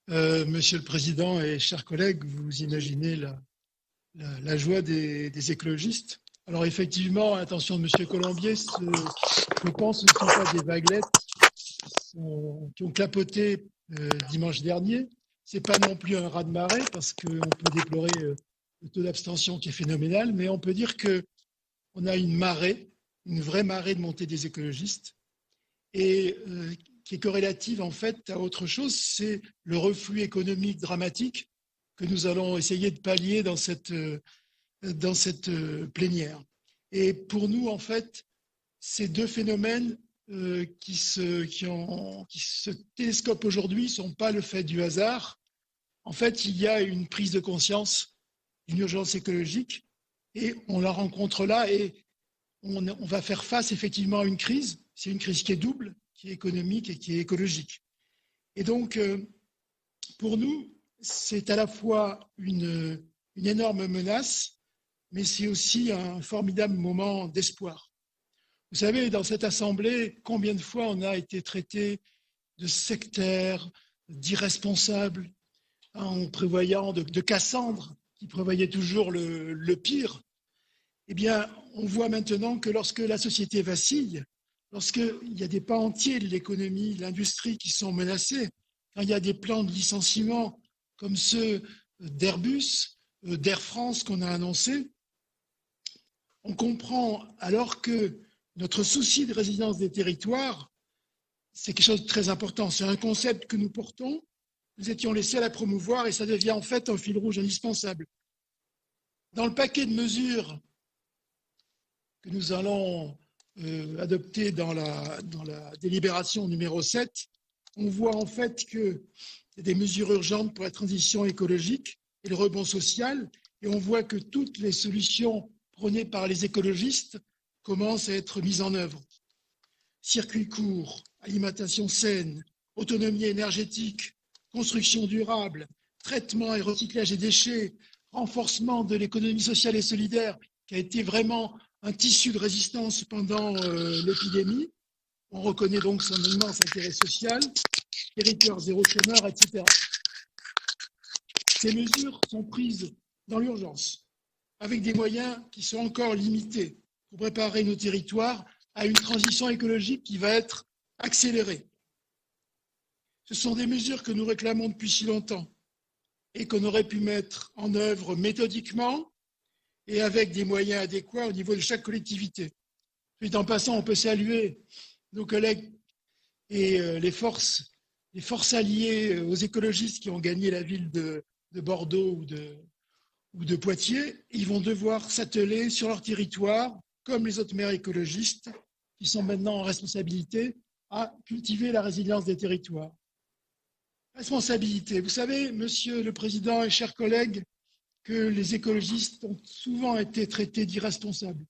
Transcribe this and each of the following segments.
Monsieur le Président et chers collègues, vous imaginez la joie des écologistes. Alors effectivement, à l'intention de Monsieur Colombier, je pense que ce ne sont pas des vaguelettes qui ont clapoté dimanche dernier. Ce n'est pas non plus un raz-de-marée parce qu'on peut déplorer le taux d'abstention qui est phénoménal, mais on peut dire qu'on a une marée, une vraie marée de montée des écologistes et qui est corrélative en fait à autre chose, c'est le reflux économique dramatique que nous allons essayer de pallier dans cette plénière. Et pour nous, en fait, ces deux phénomènes qui se télescopent aujourd'hui ne sont pas le fait du hasard. En fait, il y a une prise de conscience d'une urgence écologique et on la rencontre là et on va faire face effectivement à une crise. C'est une crise qui est double, qui est économique et qui est écologique. Et donc, pour nous, c'est à la fois une énorme menace, mais c'est aussi un formidable moment d'espoir. Vous savez, dans cette assemblée, combien de fois on a été traité de sectaires, d'irresponsables, en prévoyant de Cassandre, qui prévoyait toujours le pire. Eh bien, on voit maintenant que lorsque la société vacille, lorsqu'il y a des pans entiers de l'économie, de l'industrie qui sont menacés, quand il y a des plans de licenciement comme ceux d'Airbus, d'Air France qu'on a annoncés, on comprend alors que notre souci de résilience des territoires, c'est quelque chose de très important. C'est un concept que nous portons, nous étions les seuls à promouvoir et ça devient en fait un fil rouge indispensable. Dans le paquet de mesures que nous allons adopté dans la délibération numéro 7, on voit en fait qu'il y a des mesures urgentes pour la transition écologique et le rebond social, et on voit que toutes les solutions prônées par les écologistes commencent à être mises en œuvre. Circuits courts, alimentation saine, autonomie énergétique, construction durable, traitement et recyclage des déchets, renforcement de l'économie sociale et solidaire, qui a été vraiment un tissu de résistance pendant l'épidémie. On reconnaît donc son immense intérêt social, territoire zéro chômeur, etc. Ces mesures sont prises dans l'urgence, avec des moyens qui sont encore limités pour préparer nos territoires à une transition écologique qui va être accélérée. Ce sont des mesures que nous réclamons depuis si longtemps et qu'on aurait pu mettre en œuvre méthodiquement et avec des moyens adéquats au niveau de chaque collectivité. Puis en passant, on peut saluer nos collègues et les forces alliées aux écologistes qui ont gagné la ville de Bordeaux ou de Poitiers. Ils vont devoir s'atteler sur leur territoire, comme les autres maires écologistes, qui sont maintenant en responsabilité, à cultiver la résilience des territoires. Responsabilité. Vous savez, Monsieur le Président et chers collègues, que les écologistes ont souvent été traités d'irresponsables.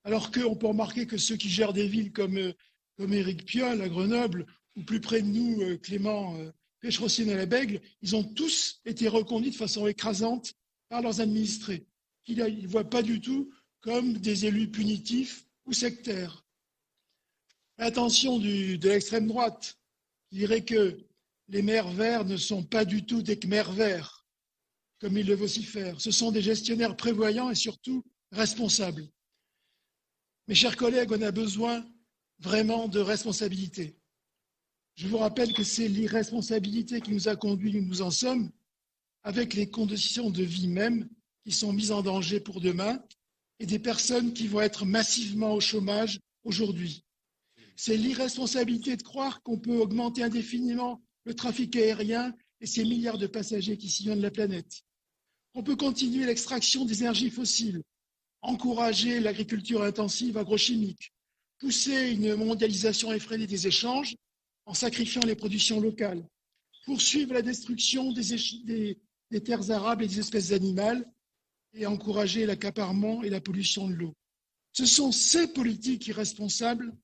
Alors qu'on peut remarquer que ceux qui gèrent des villes comme Éric Piolle à Grenoble, ou plus près de nous, Clément Pech-Rossienne à la Bègle, ils ont tous été reconduits de façon écrasante par leurs administrés, qu'ils ne voient pas du tout comme des élus punitifs ou sectaires. L'attention de l'extrême droite, qui dirait que les maires verts ne sont pas du tout des Khmers verts, comme ils le vocifèrent. Ce sont des gestionnaires prévoyants et surtout responsables. Mes chers collègues, on a besoin vraiment de responsabilité. Je vous rappelle que c'est l'irresponsabilité qui nous a conduits où nous en sommes, avec les conditions de vie même qui sont mises en danger pour demain et des personnes qui vont être massivement au chômage aujourd'hui. C'est l'irresponsabilité de croire qu'on peut augmenter indéfiniment le trafic aérien et ces milliards de passagers qui sillonnent la planète. On peut continuer l'extraction des énergies fossiles, encourager l'agriculture intensive agrochimique, pousser une mondialisation effrénée des échanges en sacrifiant les productions locales, poursuivre la destruction des terres arables et des espèces animales et encourager l'accaparement et la pollution de l'eau. Ce sont ces politiques irresponsables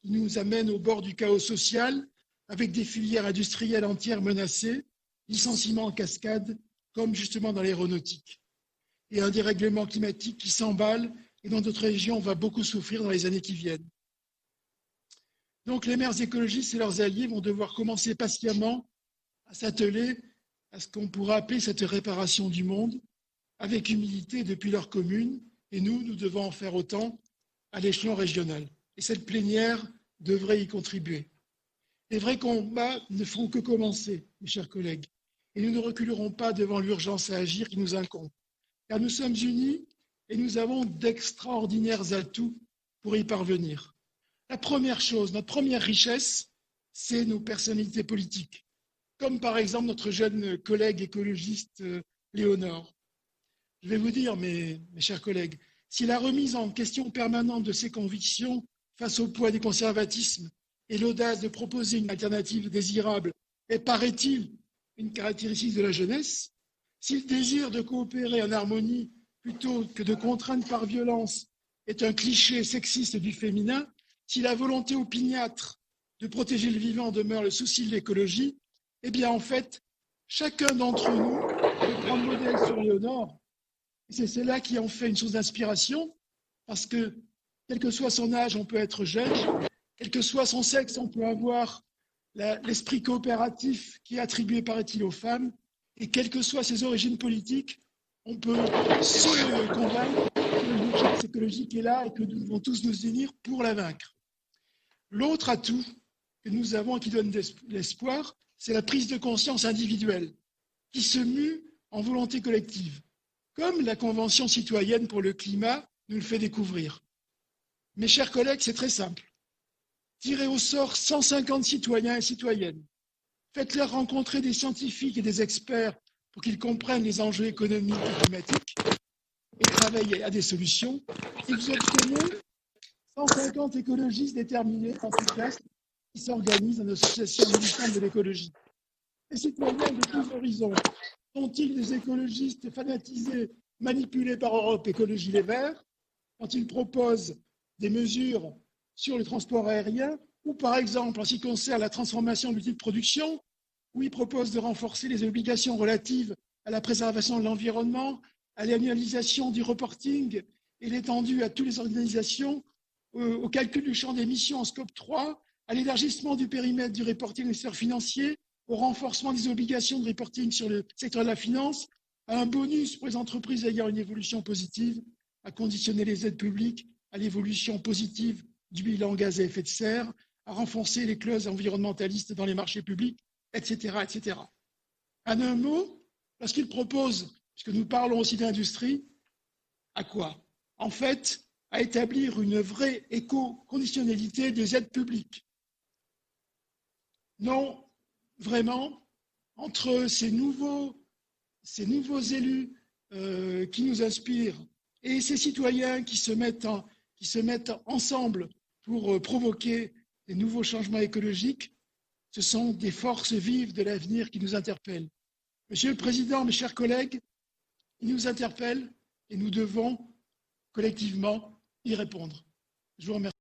qui nous amènent au bord du chaos social, avec des filières industrielles entières menacées, licenciements en cascade, comme justement dans l'aéronautique, et un dérèglement climatique qui s'emballe et dont notre région va beaucoup souffrir dans les années qui viennent. Donc les maires écologistes et leurs alliés vont devoir commencer patiemment à s'atteler à ce qu'on pourrait appeler cette réparation du monde avec humilité depuis leur commune. Et nous devons en faire autant à l'échelon régional. Et cette plénière devrait y contribuer. Les vrais combats ne feront que commencer, mes chers collègues, et nous ne reculerons pas devant l'urgence à agir qui nous incombe, car nous sommes unis et nous avons d'extraordinaires atouts pour y parvenir. La première chose, notre première richesse, c'est nos personnalités politiques, comme par exemple notre jeune collègue écologiste Léonore. Je vais vous dire, mes chers collègues, si la remise en question permanente de ses convictions face au poids des conservatismes et l'audace de proposer une alternative désirable est, paraît-il, une caractéristique de la jeunesse, si le désir de coopérer en harmonie plutôt que de contraindre par violence est un cliché sexiste du féminin, si la volonté opiniâtre de protéger le vivant demeure le souci de l'écologie, eh bien en fait, chacun d'entre nous peut prendre modèle sur Léonore. C'est cela qui en fait une source d'inspiration, parce que, quel que soit son âge, on peut être jeune, quel que soit son sexe, on peut avoir l'esprit coopératif qui est attribué, paraît-il, aux femmes, et quelles que soient ses origines politiques, on peut se convaincre que l'urgence écologique est là et que nous devons tous nous unir pour la vaincre. L'autre atout que nous avons et qui donne de l'espoir, c'est la prise de conscience individuelle, qui se mue en volonté collective, comme la Convention citoyenne pour le climat nous le fait découvrir. Mes chers collègues, c'est très simple. Tirez au sort 150 citoyens et citoyennes. Faites-leur rencontrer des scientifiques et des experts pour qu'ils comprennent les enjeux économiques et climatiques et travaillent à des solutions. Et vous obtenez 150 écologistes déterminés, enthousiastes, qui s'organisent en association militante de l'écologie. Les citoyens de tous horizons sont-ils des écologistes fanatisés, manipulés par Europe Écologie Les Verts, quand ils proposent des mesures sur le transport aérien, ou par exemple en ce qui concerne la transformation de l'outil de production, où ils proposent de renforcer les obligations relatives à la préservation de l'environnement, à l'annualisation du reporting et l'étendue à toutes les organisations, au calcul du champ d'émissions en scope 3, à l'élargissement du périmètre du reporting des secteurs financiers, au renforcement des obligations de reporting sur le secteur de la finance, à un bonus pour les entreprises ayant une évolution positive, à conditionner les aides publiques à l'évolution positive du bilan gaz à effet de serre, à renforcer les clauses environnementalistes dans les marchés publics, etc., etc. En un mot, parce qu'il propose, puisque nous parlons aussi d'industrie, à quoi? En fait, à établir une vraie éco-conditionnalité des aides publiques. Non, vraiment, entre ces nouveaux élus qui nous inspirent et ces citoyens qui se mettent ensemble pour provoquer des nouveaux changements écologiques, ce sont des forces vives de l'avenir qui nous interpellent. Monsieur le Président, mes chers collègues, ils nous interpellent et nous devons collectivement y répondre. Je vous remercie.